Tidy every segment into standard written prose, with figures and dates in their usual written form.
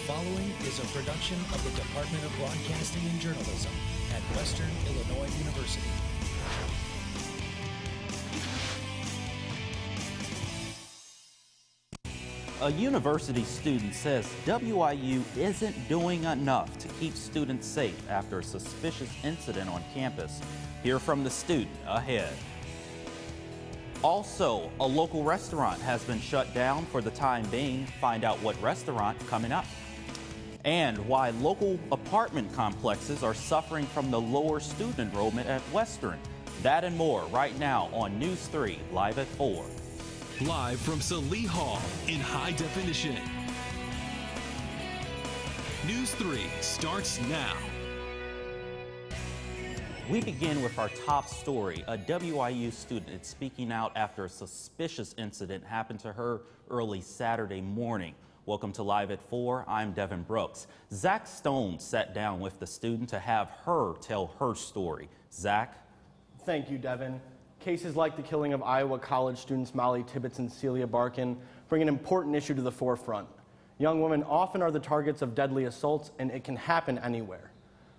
following is a production of the Department of Broadcasting and Journalism at Western Illinois University. A university student says WIU isn't doing enough to keep students safe after a suspicious incident on campus. Hear from the student ahead. Also, a local restaurant has been shut down for the time being. Find out what restaurant coming up. And why local apartment complexes are suffering from the lower student enrollment at Western. That and more right now on News 3, live at 4. Live from Salee Hall in high definition. News 3 starts now. We begin with our top story. A WIU student is speaking out after a suspicious incident happened to her early Saturday morning. Welcome to Live at 4. I'm Devin Brooks. Zach Stone sat down with the student to have her tell her story. Zach? Thank you, Devin. Cases like the killing of Iowa college students Molly Tibbetts and Celia Barkin bring an important issue to the forefront. Young women often are the targets of deadly assaults, and it can happen anywhere.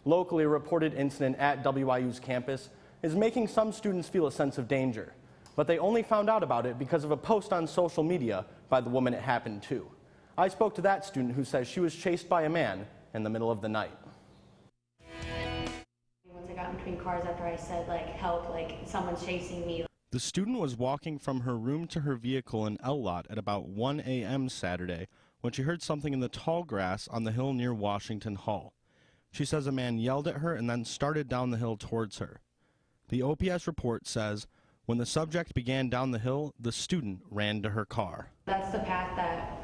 Locally, a reported incident at WIU's campus is making some students feel a sense of danger, but they only found out about it because of a post on social media by the woman it happened to. I spoke to that student who says she was chased by a man in the middle of the night. Once I got in between cars after I said, help, someone's chasing me. The student was walking from her room to her vehicle in L Lot at about 1 a.m. Saturday when she heard something in the tall grass on the hill near Washington Hall. She says a man yelled at her and then started down the hill towards her. The OPS report says when the subject began down the hill, the student ran to her car. That's the path that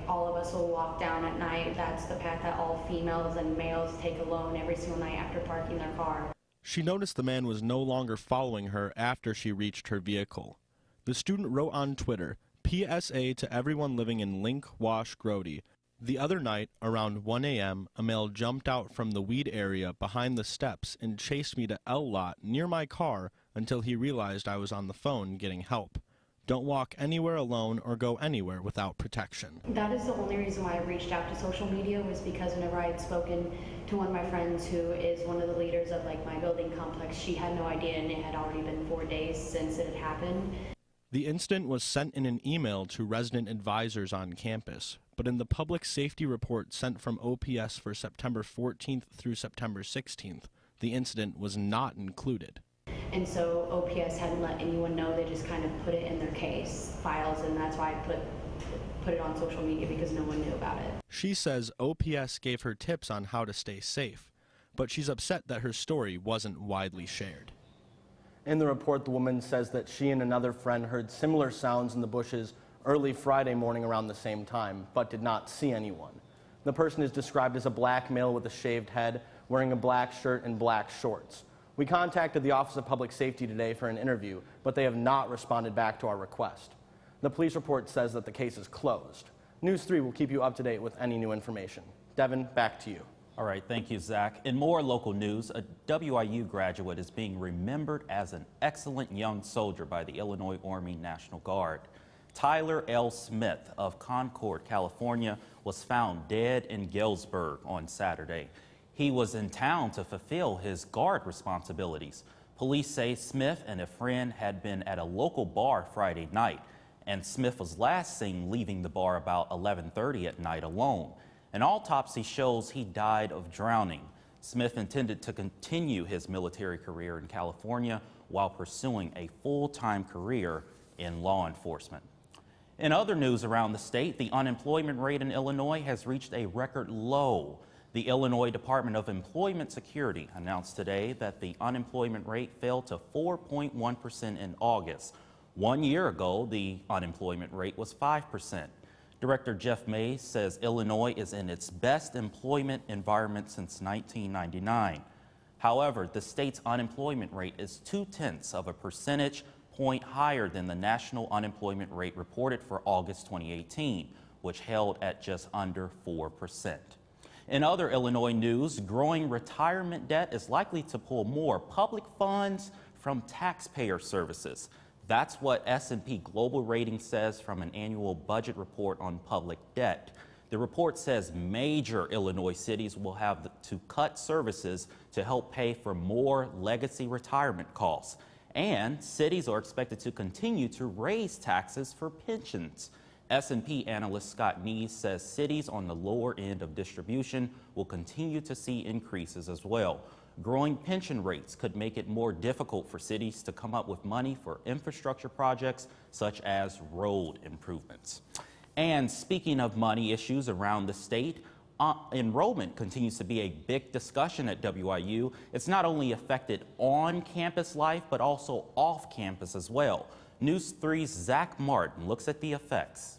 all of us will walk down at night. That's the path that all females and males take alone every single night after parking their car. She noticed the man was no longer following her after she reached her vehicle. The student wrote on Twitter, PSA to everyone living in Link, Wash, Grody. The other night, around 1 a.m., a male jumped out from the weed area behind the steps and chased me to L Lot near my car until he realized I was on the phone getting help. Don't walk anywhere alone or go anywhere without protection. That is the only reason why I reached out to social media, was because whenever I had spoken to one of my friends who is one of the leaders of my building complex, she had no idea, and it had already been 4 days since it had happened. The incident was sent in an email to resident advisors on campus, but in the public safety report sent from OPS for September 14th through September 16th, the incident was not included. And so OPS hadn't let anyone know. They just kind of put it in their case files, and that's why I put it on social media, because no one knew about it. She says OPS gave her tips on how to stay safe, but she's upset that her story wasn't widely shared. In the report, the woman says that she and another friend heard similar sounds in the bushes early Friday morning around the same time, but did not see anyone. The person is described as a black male with a shaved head, wearing a black shirt and black shorts. We contacted the Office of Public Safety today for an interview, but they have not responded back to our request. The police report says that the case is closed. News 3 will keep you up to date with any new information. Devin, back to you. All right, thank you, Zach. In more local news, a WIU graduate is being remembered as an excellent young soldier by the Illinois Army National Guard. Tyler L. Smith of Concord, California, was found dead in Galesburg on Saturday. He was in town to fulfill his guard responsibilities. Police say Smith and a friend had been at a local bar Friday night, and Smith was last seen leaving the bar about 11:30 at night alone. An autopsy shows he died of drowning. Smith intended to continue his military career in California while pursuing a full-time career in law enforcement. In other news around the state, the unemployment rate in Illinois has reached a record low. The Illinois Department of Employment Security announced today that the unemployment rate fell to 4.1% in August. 1 year ago, the unemployment rate was 5%. Director Jeff Mays says Illinois is in its best employment environment since 1999. However, the state's unemployment rate is 0.2 of a percentage point higher than the national unemployment rate reported for August 2018, which held at just under 4%. In other Illinois news, growing retirement debt is likely to pull more public funds from taxpayer services. That's what S&P Global Ratings says from an annual budget report on public debt. The report says major Illinois cities will have to cut services to help pay for more legacy retirement costs. And cities are expected to continue to raise taxes for pensions. S&P analyst Scott NEWS says cities on the lower end of distribution will continue to see increases as well. Growing pension rates could make it more difficult for cities to come up with money for infrastructure projects such as road improvements. And speaking of money issues around the state, enrollment continues to be a big discussion at WIU. It's not only affected on-campus life, but also off-campus as well. News 3's Zach Martin looks at the effects.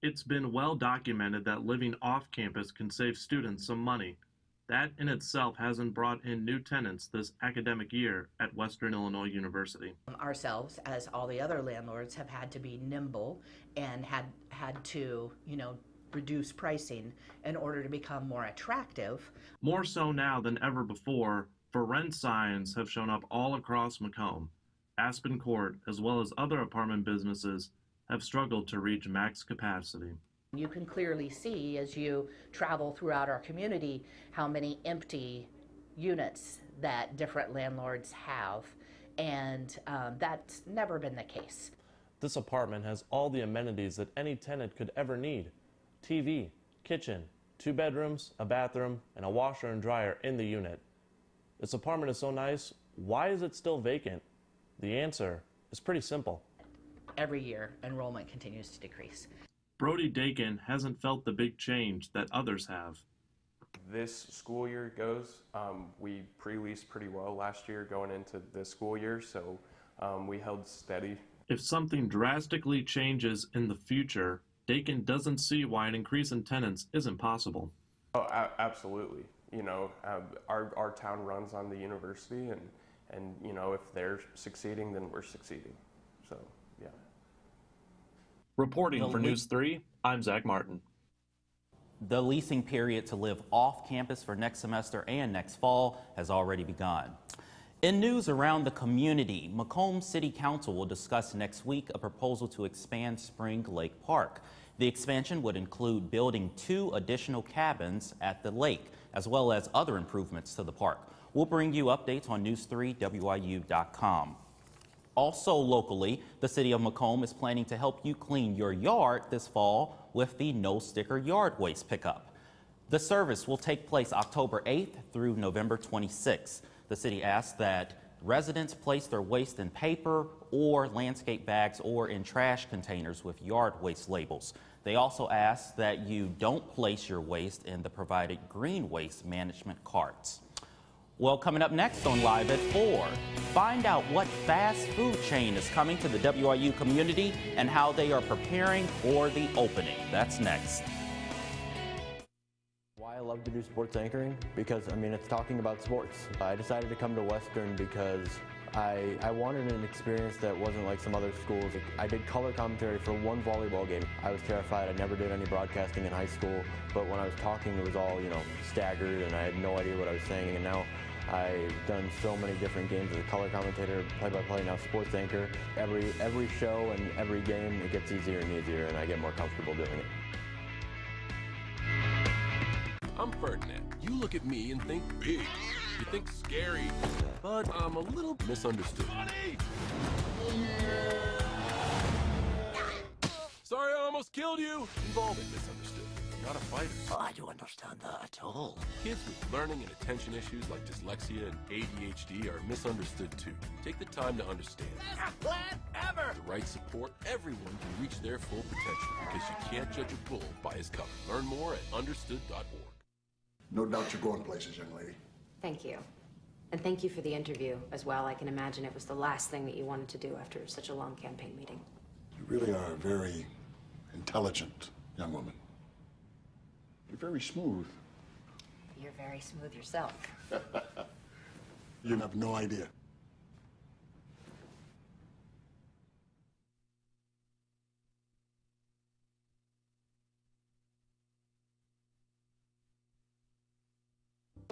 It's been well documented that living off-campus can save students some money. That in itself hasn't brought in new tenants this academic year at Western Illinois University. Ourselves, as all the other landlords, have had to be nimble and had to, reduce pricing in order to become more attractive. More so now than ever before, for rent signs have shown up all across Macomb. Aspen Court, as well as other apartment businesses, have struggled to reach max capacity. You can clearly see as you travel throughout our community how many empty units that different landlords have, and that's never been the case. This apartment has all the amenities that any tenant could ever need. TV, kitchen, 2 bedrooms, a bathroom, and a washer and dryer in the unit. This apartment is so nice, why is it still vacant? The answer is pretty simple. Every year, enrollment continues to decrease. Brody Dakin hasn't felt the big change that others have. This school year goes, we pre-leased pretty well last year going into this school year, so we held steady. If something drastically changes in the future, Dakin doesn't see why an increase in tenants isn't possible. Oh, absolutely. Our town runs on the university, and if they're succeeding, then we're succeeding. So, yeah. Reporting for News 3, I'm Zach Martin. The leasing period to live off campus for next semester and next fall has already begun. In news around the community, Macomb City Council will discuss next week a proposal to expand Spring Lake Park. The expansion would include building 2 additional cabins at the lake, as well as other improvements to the park. We'll bring you updates on news3wiu.com. Also locally, the city of Macomb is planning to help you clean your yard this fall with the No Sticker Yard Waste Pickup. The service will take place October 8th through November 26th. The city asks that residents place their waste in paper or landscape bags or in trash containers with yard waste labels. They also ask that you don't place your waste in the provided green waste management carts. Well, coming up next on Live at 4, find out what fast food chain is coming to the WIU community and how they are preparing for the opening. That's next. Why I love to do sports anchoring? Because, it's talking about sports. I decided to come to Western because I wanted an experience that wasn't like some other schools. I did color commentary for 1 volleyball game. I was terrified. I never did any broadcasting in high school, but when I was talking, it was all, staggered, and I had no idea what I was saying, and now I've done so many different games as a color commentator, play-by-play, now sports anchor. Every show and every game, it gets easier and easier, and I get more comfortable doing it. I'm Ferdinand. You look at me and think big. You think scary, but I'm a little misunderstood. Sorry, I almost killed you. We've all been misunderstood. You're not a fighter. Oh, I don't understand that at all. Kids with learning and attention issues like dyslexia and ADHD are misunderstood too. Take the time to understand. Best plan ever! With the right support, everyone can reach their full potential because you can't judge a bull by his cover. Learn more at understood.org. No doubt you're going places, young lady. Thank you. And thank you for the interview as well. I can imagine it was the last thing that you wanted to do after such a long campaign meeting. You really are a very intelligent young woman. You're very smooth. You're very smooth yourself. You have no idea.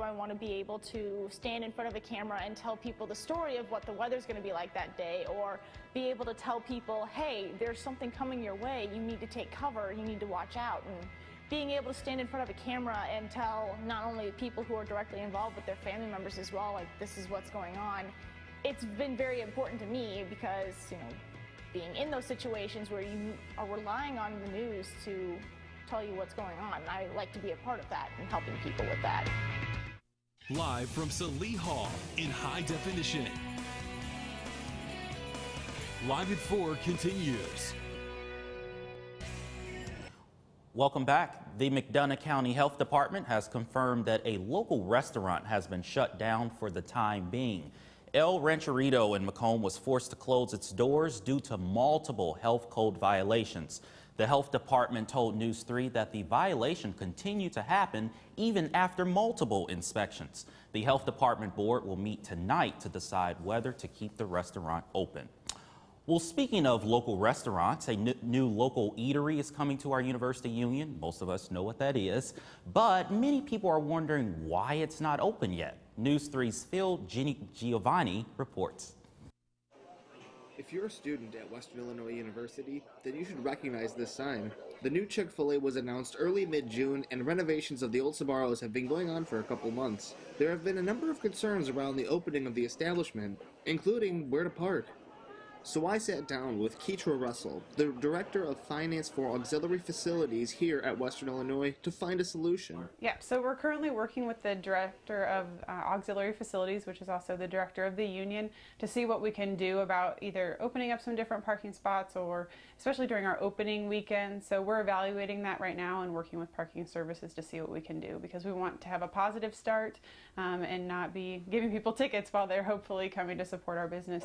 I want to be able to stand in front of a camera and tell people the story of what the weather's going to be like that day, or be able to tell people, hey, there's something coming your way, you need to take cover, you need to watch out. And being able to stand in front of a camera and tell not only people who are directly involved but their family members as well, like, this is what's going on. It's been very important to me because, you know, being in those situations where you are relying on the news to tell you what's going on, I like to be a part of that and helping people with that. Live from Salee Hall in high definition. Live at 4 continues. Welcome back. The McDonough County Health Department has confirmed that a local restaurant has been shut down for the time being. El Rancherito in Macomb was forced to close its doors due to multiple health code violations. The health department told NEWS3 that the violation continued to happen even after multiple inspections. The health department board will meet tonight to decide whether to keep the restaurant open. Well, speaking of local restaurants, a new local eatery is coming to our University Union. Most of us know what that is, but many people are wondering why it's not open yet. NEWS3's Phil Giovanni reports. If you're a student at Western Illinois University, then you should recognize this sign. The new Chick-fil-A was announced early mid-June, and renovations of the old Sbarros have been going on for a couple months. There have been a number of concerns around the opening of the establishment, including where to park. So I sat down with Keitra Russell, the Director of Finance for Auxiliary Facilities here at Western Illinois, to find a solution. Yeah, so we're currently working with the Director of Auxiliary Facilities, which is also the Director of the Union, to see what we can do about either opening up some different parking spots or especially during our opening weekend. So we're evaluating that right now and working with parking services to see what we can do, because we want to have a positive start and not be giving people tickets while they're hopefully coming to support our business.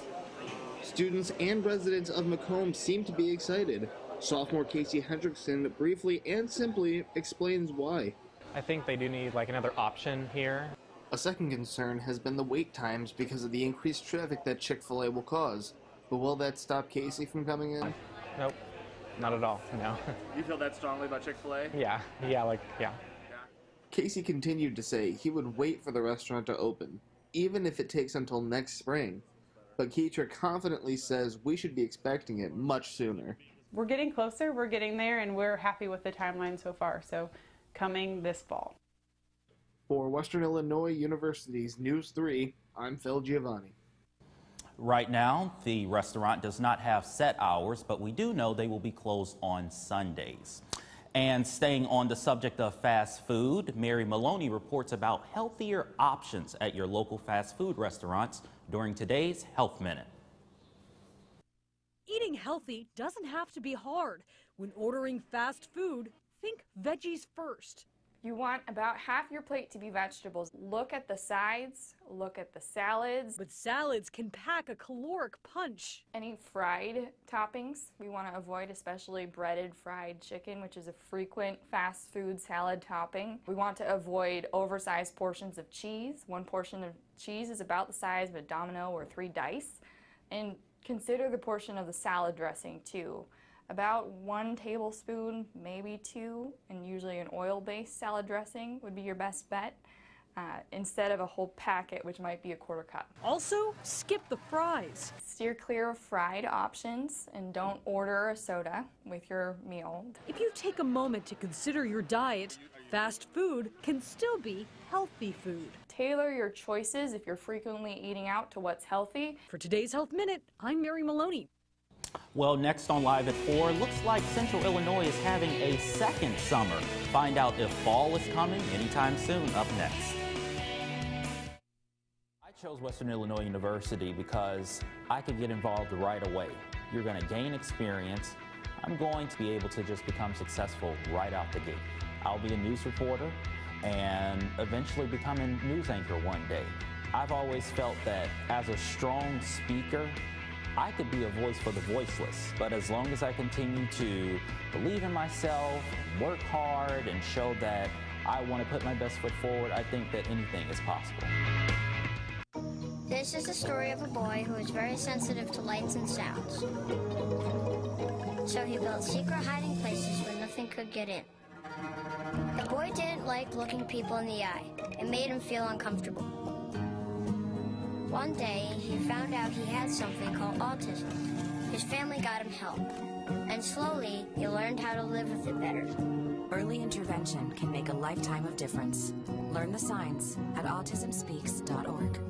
Students and residents of Macomb seem to be excited. Sophomore Casey Hendrickson briefly and simply explains why. I think they do need like another option here. A second concern has been the wait times because of the increased traffic that Chick-fil-A will cause. But will that stop Casey from coming in? Nope, not at all, no. You feel that strongly about Chick-fil-A? Yeah. Casey continued to say he would wait for the restaurant to open, even if it takes until next spring. But Keitra confidently says we should be expecting it much sooner. We're getting closer, we're getting there, and we're happy with the timeline so far, so coming this fall. For Western Illinois University's NEWS3, I'm Phil Giovanni. Right now, the restaurant does not have set hours, but we do know they will be closed on Sundays. And staying on the subject of fast food, Mary Maloney reports about healthier options at your local fast food restaurants during today's Health Minute. Eating healthy doesn't have to be hard. When ordering fast food, think veggies first. You want about half your plate to be vegetables. Look at the sides, look at the salads. But salads can pack a caloric punch. Any fried toppings we want to avoid, especially breaded fried chicken, which is a frequent fast food salad topping. We want to avoid oversized portions of cheese. One portion of cheese is about the size of a domino or 3 dice. And consider the portion of the salad dressing too. About 1 tablespoon, maybe 2, and usually an oil-based salad dressing would be your best bet, instead of a whole packet, which might be a 1/4 cup. Also, skip the fries. Steer clear of fried options and don't order a soda with your meal. If you take a moment to consider your diet, fast food can still be healthy food. Tailor your choices if you're frequently eating out to what's healthy. For today's Health Minute, I'm Mary Maloney. Well, next on Live at 4, looks like Central Illinois is having a second summer. Find out if fall is coming anytime soon up next. I chose Western Illinois University because I could get involved right away. You're going to gain experience. I'm going to be able to just become successful right out the gate. I'll be a news reporter and eventually become a news anchor one day. I've always felt that as a strong speaker, I could be a voice for the voiceless, but as long as I continue to believe in myself, work hard, and show that I want to put my best foot forward, I think that anything is possible. This is the story of a boy who is very sensitive to lights and sounds. So he built secret hiding places where nothing could get in. The boy didn't like looking people in the eye. It made him feel uncomfortable. One day, he found out he had something called autism. His family got him help, and slowly, he learned how to live with it better. Early intervention can make a lifetime of difference. Learn the signs at autismspeaks.org.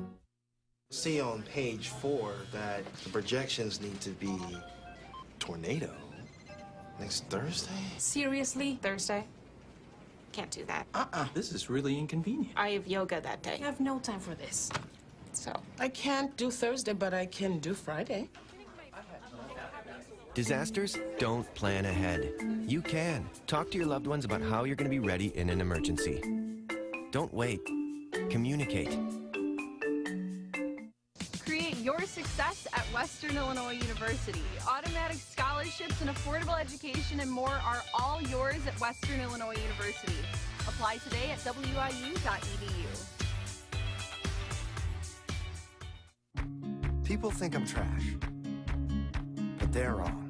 See on page 4 that the projections need to be tornado next Thursday? Seriously? Thursday? Can't do that. This is really inconvenient. I have yoga that day. I have no time for this. So. I can't do Thursday, but I can do Friday. Disasters don't plan ahead. You can. Talk to your loved ones about how you're going to be ready in an emergency. Don't wait. Communicate. Create your success at Western Illinois University. Automatic scholarships and affordable education and more are all yours at Western Illinois University. Apply today at wiu.edu. People think I'm trash, but they're wrong.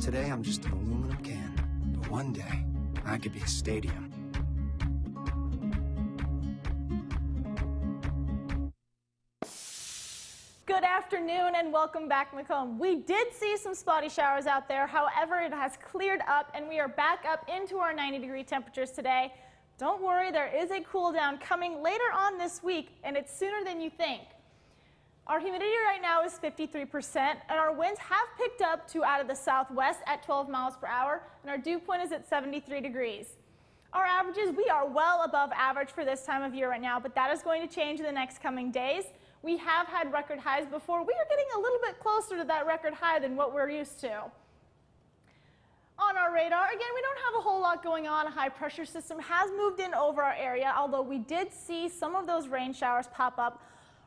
Today, I'm just an aluminum can, but one day, I could be a stadium. Good afternoon and welcome back, Macomb. We did see some spotty showers out there. However, it has cleared up and we are back up into our 90-degree temperatures today. Don't worry, there is a cool down coming later on this week, and it's sooner than you think. Our humidity right now is 53%, and our winds have picked up to out of the southwest at 12 miles per hour, and our dew point is at 73 degrees. Our averages, we are well above average for this time of year right now, but that is going to change in the next coming days. We have had record highs before. We are getting a little bit closer to that record high than what we're used to. On our radar, again, we don't have a whole lot going on. A high pressure system has moved in over our area, although we did see some of those rain showers pop up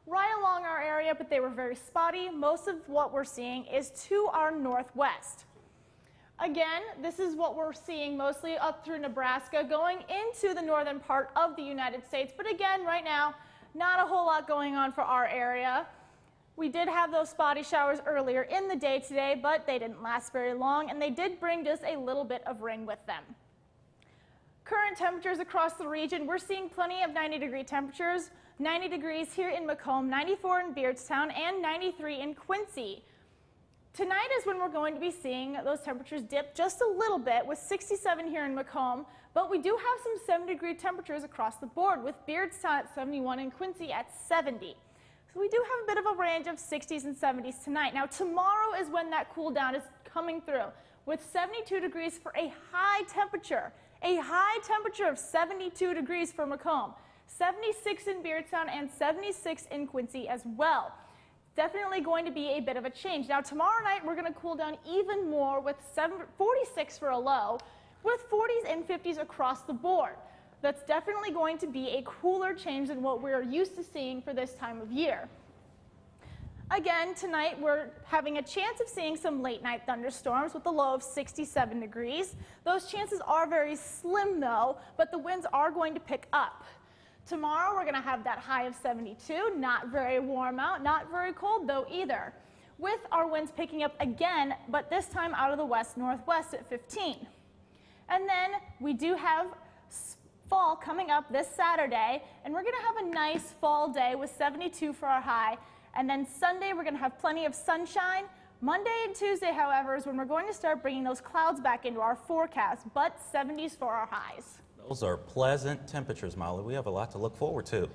right along our area, but they were very spotty. Most of what we're seeing is to our northwest. Again, this is what we're seeing mostly up through Nebraska, going into the northern part of the United States. But again, right now, not a whole lot going on for our area. We did have those spotty showers earlier in the day today, but they didn't last very long, and they did bring just a little bit of rain with them. Current temperatures across the region, we're seeing plenty of 90-degree temperatures. 90 degrees here in Macomb, 94 in Beardstown, and 93 in Quincy. Tonight is when we're going to be seeing those temperatures dip just a little bit with 67 here in Macomb, but we do have some 70-degree temperatures across the board with Beardstown at 71 and Quincy at 70. So we do have a bit of a range of 60s and 70s tonight. Now tomorrow is when that cool down is coming through with 72 degrees for a high temperature of 72 degrees for Macomb. 76 in Beardstown and 76 in Quincy as well. Definitely going to be a bit of a change. Now tomorrow night we're going to cool down even more with 46 for a low with 40s and 50s across the board. That's definitely going to be a cooler change than what we're used to seeing for this time of year. Again, tonight we're having a chance of seeing some late night thunderstorms with a low of 67 degrees. Those chances are very slim though, but the winds are going to pick up. Tomorrow we're going to have that high of 72, not very warm out, not very cold though either, with our winds picking up again, but this time out of the west-northwest at 15. And then we do have fall coming up this Saturday, and we're going to have a nice fall day with 72 for our high. And then Sunday we're going to have plenty of sunshine. Monday and Tuesday, however, is when we're going to start bringing those clouds back into our forecast, but 70s for our highs. Those are pleasant temperatures, Molly. We have a lot to look forward to.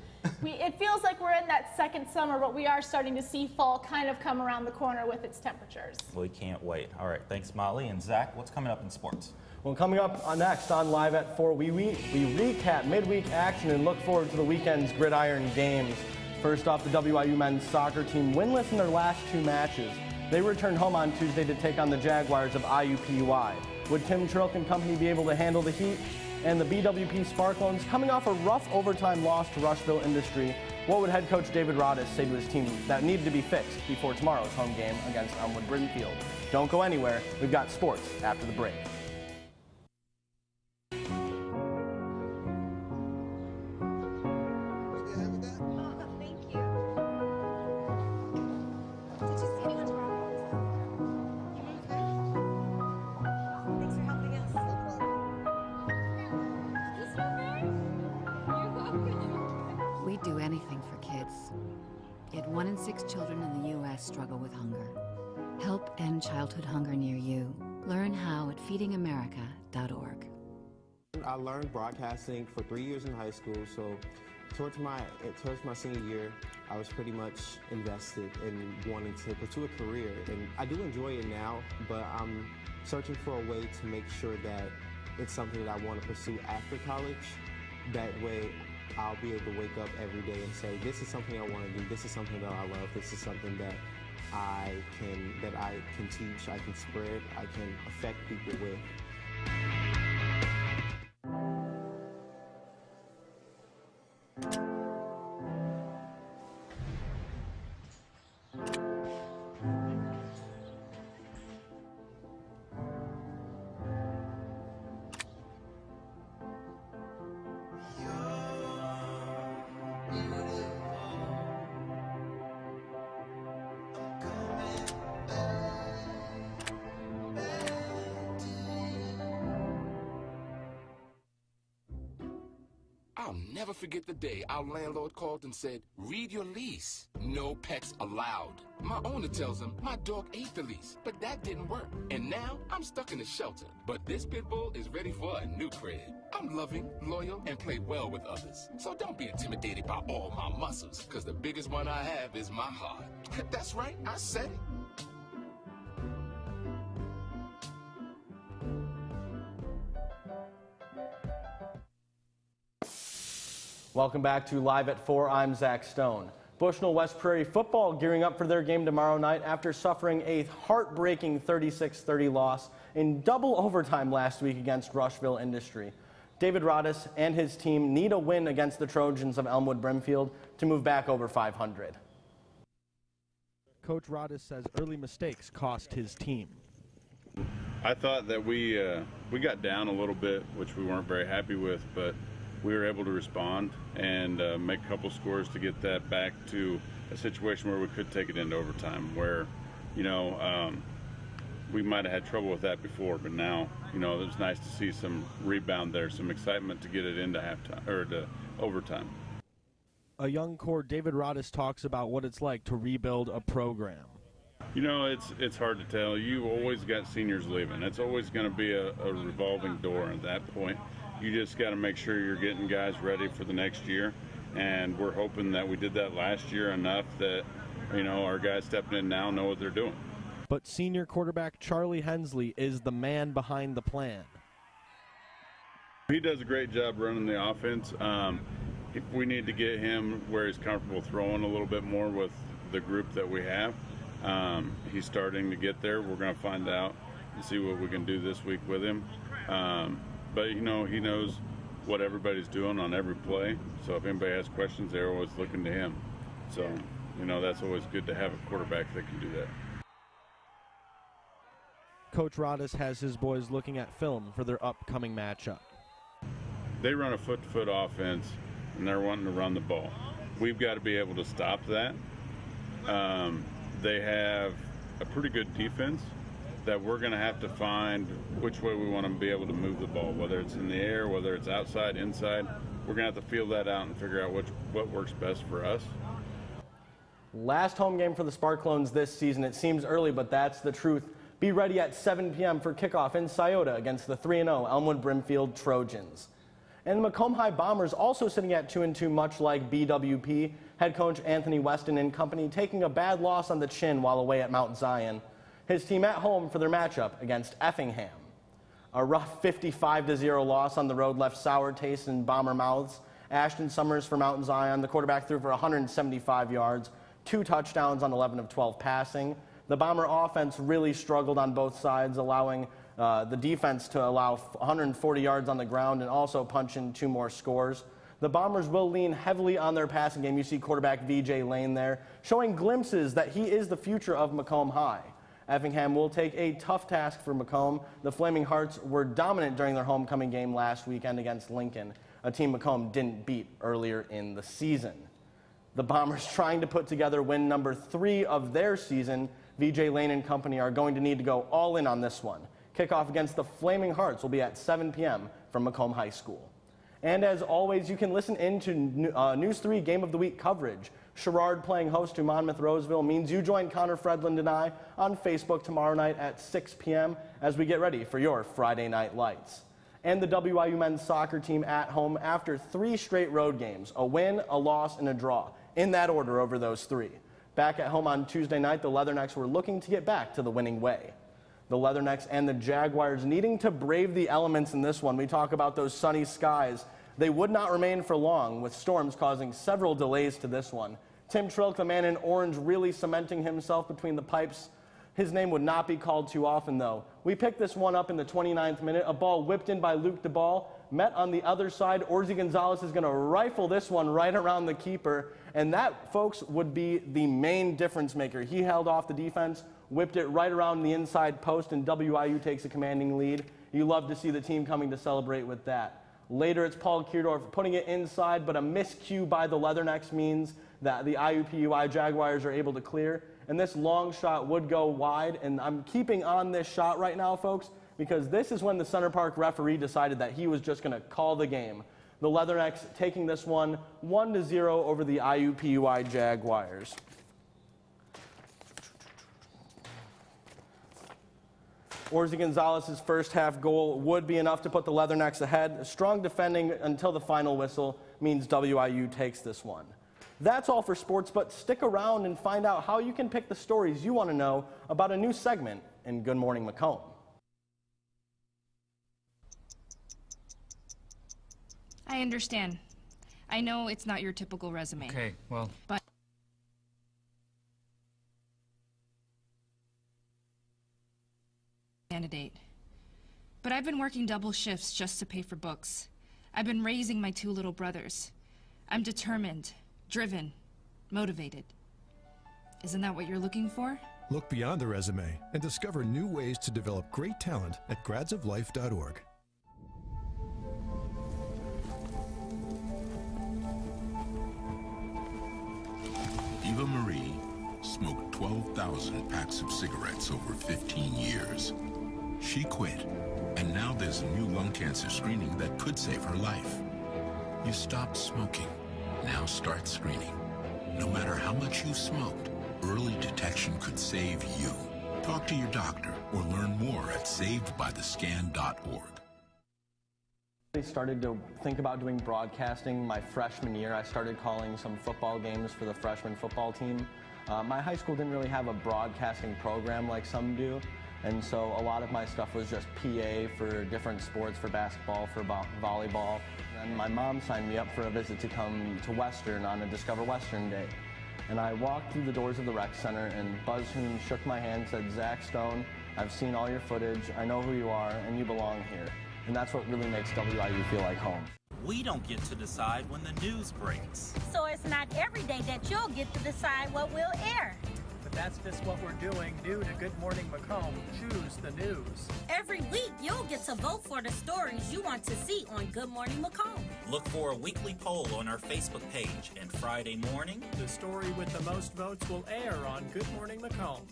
It feels like we're in that second summer, but we are starting to see fall kind of come around the corner with its temperatures. We can't wait. All right, thanks, Molly. And Zach, what's coming up in sports? Well, coming up next on Live at 4, we recap midweek action and look forward to the weekend's Gridiron games. First off, the WIU men's soccer team winless in their last 2 matches. They returned home on Tuesday to take on the Jaguars of IUPUI. Would Tim Trilk and company be able to handle the heat? And the BWP Sparklones coming off a rough overtime loss to Rushville Industry. What would head coach David Roddice say to his team that needed to be fixed before tomorrow's home game against Elmwood Brimfield? Don't go anywhere. We've got sports after the break. 1 in 6 children in the U.S. struggle with hunger. Help end childhood hunger near you. Learn how at feedingamerica.org. I learned broadcasting for 3 years in high school, so towards my senior year, I was pretty much invested in wanting to pursue a career. And I do enjoy it now, but I'm searching for a way to make sure that it's something that I want to pursue after college. That way, I'll be able to wake up every day and say, this is something I want to do, this is something that I love, this is something that I can teach, I can spread, I can affect people with. I'll never forget the day our landlord called and said, read your lease. No pets allowed. My owner tells him my dog ate the lease, but that didn't work. And now I'm stuck in a shelter. But this pit bull is ready for a new crib. I'm loving, loyal, and play well with others. So don't be intimidated by all my muscles, because the biggest one I have is my heart. That's right, I said it. Welcome back to Live at 4. I'm Zach Stone. Bushnell West Prairie football gearing up for their game tomorrow night after suffering a heartbreaking 36-30 loss in double overtime last week against Rushville Industry. David Rodis and his team need a win against the Trojans of Elmwood Brimfield to move back over 500. Coach Rodis says early mistakes cost his team. I thought that we got down a little bit, which we weren't very happy with, but we were able to respond and make a couple scores to get that back to a situation where we could take it into overtime, where, we might have had trouble with that before, but now, it was nice to see some rebound there, some excitement to get it into halftime or to overtime. A young core, David Rodis, talks about what it's like to rebuild a program. It's hard to tell. You always got seniors leaving. It's always going to be a revolving door at that point. You just got to make sure you're getting guys ready for the next year, and we're hoping that we did that last year enough that, our guys stepping in now know what they're doing. But senior quarterback Charlie Hensley is the man behind the plan. He does a great job running the offense. If we need to get him where he's comfortable throwing a little bit more with the group that we have, he's starting to get there. We're going to find out and see what we can do this week with him. But, he knows what everybody's doing on every play. So if anybody has questions, they're always looking to him. So, that's always good to have a quarterback that can do that. Coach Rodis has his boys looking at film for their upcoming matchup. They run a foot-to-foot offense, and they're wanting to run the ball. We've got to be able to stop that. They have a pretty good defense that we're going to have to find which way we want to be able to move the ball, whether it's in the air, whether it's outside, inside. We're going to have to feel that out and figure out what works best for us. Last home game for the Sparklones this season. It seems early, but that's the truth. Be ready at 7 p.m. for kickoff in Scioto against the 3-0 Elmwood Brimfield Trojans. And the Macomb High Bombers also sitting at 2-2, much like BWP. Head coach Anthony Weston and company taking a bad loss on the chin while away at Mount Zion. His team at home for their matchup against Effingham. A rough 55-0 loss on the road left sour taste in Bomber mouths. Ashton Summers for Mount Zion. The quarterback threw for 175 yards, 2 touchdowns on 11 of 12 passing. The Bomber offense really struggled on both sides, allowing the defense to allow 140 yards on the ground and also punch in 2 more scores. The Bombers will lean heavily on their passing game. You see quarterback VJ Lane there, showing glimpses that he is the future of Macomb High. Effingham will take a tough task for Macomb. The Flaming Hearts were dominant during their homecoming game last weekend against Lincoln, a team Macomb didn't beat earlier in the season. The Bombers trying to put together win number 3 of their season. VJ Lane and company are going to need to go all in on this one. Kickoff against the Flaming Hearts will be at 7 p.m. from Macomb High School. And as always, you can listen in to NEWS3 Game of the Week coverage Sherrard playing host to Monmouth-Roseville means you join Connor Fredland and I on Facebook tomorrow night at 6 p.m. as we get ready for your Friday Night Lights. And the WIU men's soccer team at home after 3 straight road games, a win, a loss, and a draw, in that order over those 3. Back at home on Tuesday night, the Leathernecks were looking to get back to the winning way. The Leathernecks and the Jaguars needing to brave the elements in this one. We talk about those sunny skies. They would not remain for long, with storms causing several delays to this one. Tim Trilk, the man in orange, really cementing himself between the pipes. His name would not be called too often, though. We picked this one up in the 29th minute. A ball whipped in by Luke DeBall, met on the other side. Orzi Gonzalez is going to rifle this one right around the keeper, and that, folks, would be the main difference maker. He held off the defense, whipped it right around the inside post, and WIU takes a commanding lead. You love to see the team coming to celebrate with that. Later, it's Paul Kierdorf putting it inside, but a miscue by the Leathernecks means that the IUPUI Jaguars are able to clear. And this long shot would go wide, and I'm keeping on this shot right now, folks, because this is when the Center Park referee decided that he was just going to call the game. The Leathernecks taking this one 1-0 over the IUPUI Jaguars. Orzi Gonzalez's first half goal would be enough to put the Leathernecks ahead. Strong defending until the final whistle means WIU takes this one. That's all for sports, but stick around and find out how you can pick the stories you want to know about a new segment in Good Morning Macomb. I understand. I know it's not your typical resume. Okay, well. But candidate. But I've been working double shifts just to pay for books. I've been raising my 2 little brothers. I'm determined, driven, motivated. Isn't that what you're looking for? Look beyond the resume and discover new ways to develop great talent at gradsoflife.org. Eva Marie smoked 12,000 packs of cigarettes over 15 years. She quit, and now there's a new lung cancer screening that could save her life. You stopped smoking. Now start screening. No matter how much you smoked, early detection could save you. Talk to your doctor or learn more at savedbythescan.org. I started to think about doing broadcasting my freshman year. I started calling some football games for the freshman football team. My high school didn't really have a broadcasting program like some do, and so a lot of my stuff was just PA for different sports, for basketball, for volleyball. And my mom signed me up for a visit to come to Western on a Discover Western Day. And I walked through the doors of the rec center, and Buzz Hoon shook my hand and said, "Zach Stone, I've seen all your footage, I know who you are, and you belong here." And that's what really makes WIU feel like home. We don't get to decide when the news breaks. So it's not every day that you'll get to decide what will air. But that's just what we're doing. New to Good Morning Macomb, choose the news. Every week, you'll get to vote for the stories you want to see on Good Morning Macomb. Look for a weekly poll on our Facebook page, and Friday morning, the story with the most votes will air on Good Morning Macomb.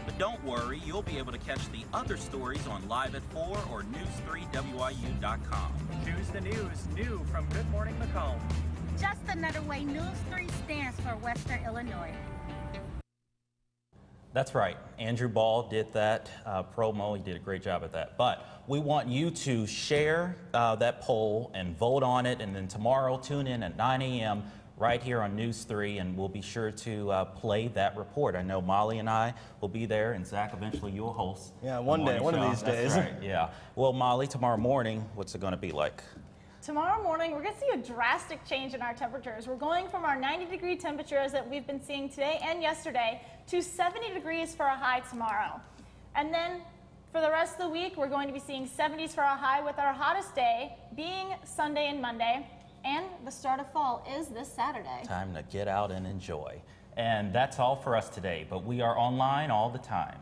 But don't worry, you'll be able to catch the other stories on Live at 4 or News3WIU.com. Choose the news, new from Good Morning Macomb. Just another way News 3 stands for Western Illinois. That's right. Andrew Ball did that promo. He did a great job at that. But we want you to share that poll and vote on it. And then tomorrow, tune in at 9 a.m. right here on News 3, and we'll be sure to play that report. I know Molly and I will be there, and Zach, eventually you'll host. Yeah, one day, one of these days. That's right, yeah. Well, Molly, tomorrow morning, what's it going to be like? Tomorrow morning, we're going to see a drastic change in our temperatures. We're going from our 90-degree temperatures that we've been seeing today and yesterday to 70 degrees for a high tomorrow. And then for the rest of the week, we're going to be seeing 70s for a high, with our hottest day being Sunday and Monday. And the start of fall is this Saturday. Time to get out and enjoy. And that's all for us today, but we are online all the time.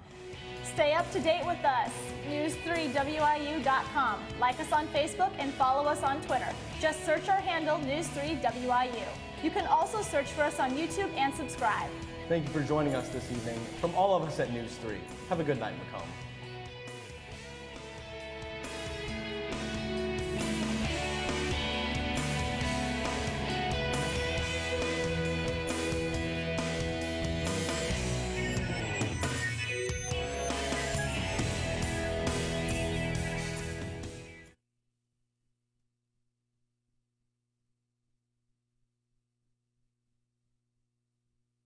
Stay up to date with us, News3WIU.com. Like us on Facebook and follow us on Twitter. Just search our handle, News3WIU. You can also search for us on YouTube and subscribe. Thank you for joining us this evening. From all of us at News 3, have a good night, Macomb.